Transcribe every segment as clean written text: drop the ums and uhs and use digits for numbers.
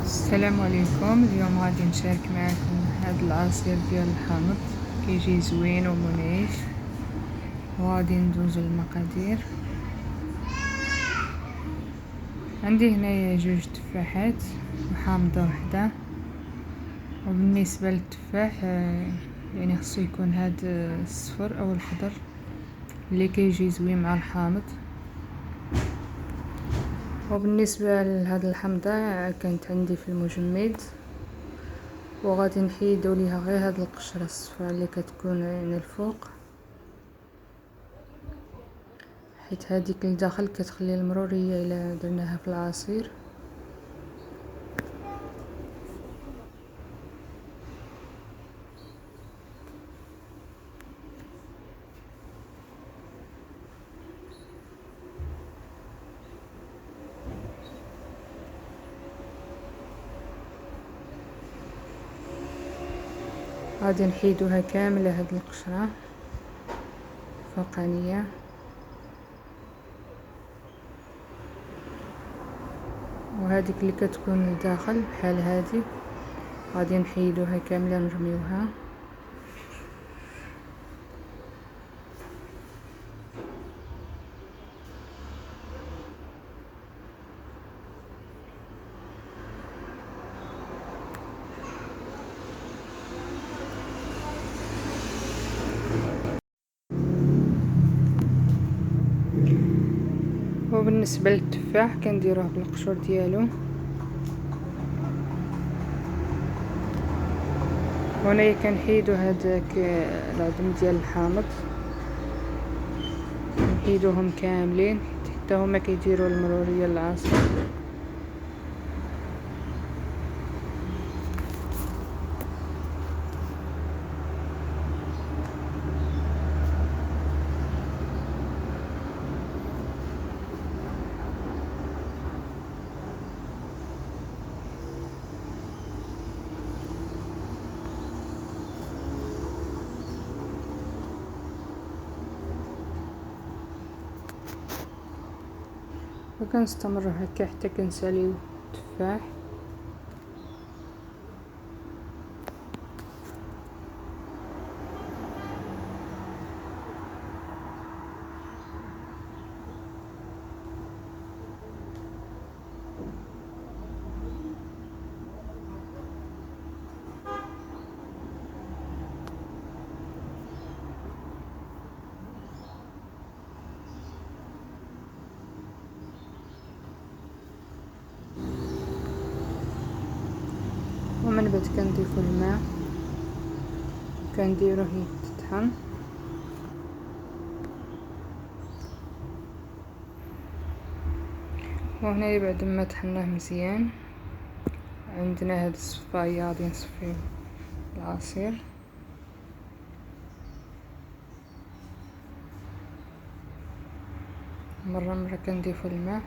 السلام عليكم. اليوم غادي نشارك معكم هذا العصير ديال الحامض، كيجي زوين ومنعش. وغادي ندوزو المقادير. عندي هنايا 2 تفاحات وحامضة وحدة. وبالنسبة للتفاح يعني خصو يكون هاد الصفر او الخضر اللي كيجي زوين مع الحامض. وبالنسبة لهاد الحمضة كانت عندي في المجمد، وغادي نحيدو ليها غير هاد القشرة الصفراء اللي كتكون يعني الفوق، حيت هاديك لداخل كتخلي المرورية الا درناها في العصير. غادي نحيدوها كاملة هاد القشرة الفوقانية، وهذيك اللي كتكون لداخل بحال هادي غادي نحيدوها كاملة نرميوها. وبالنسبة للتفاح كنديروه بالقشور ديالو. وهنايا كنحيدو هذاك العظم ديال الحامض، نحيدوهم كاملين حتى هما كيديروا المرورية للعصير. وكنستمروا هكا حتى كنساليو التفاح. ومن بعد كنضيفو الماء كنديروه يتطحن. وهنا بعد ما طحناه مزيان عندنا هاد الصفاية غادي نصفيو العصير. مرة كنضيفو الماء.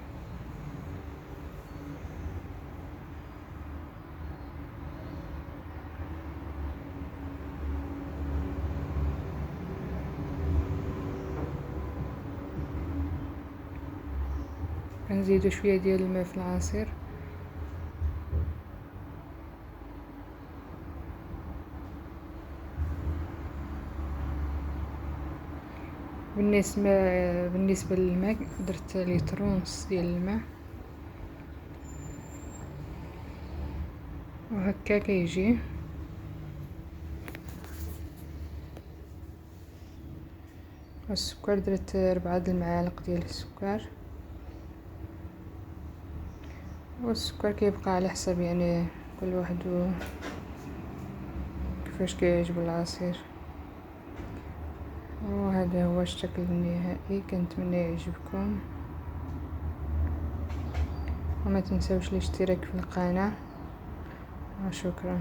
كنزيدو شوية ديال الماء في العصير. بالنسبة للماء درت لتر ونص ديال الماء، وهكا كيجي. والسكر درت 4 المعالق ديال السكر. والسكر كيبقى على حسب يعني كل واحد كيفاش كيعجبو العصير. وهذا هو الشكل النهائي. كنتمنى يعجبكم، وما تنساوش الاشتراك في القناة. وشكرا.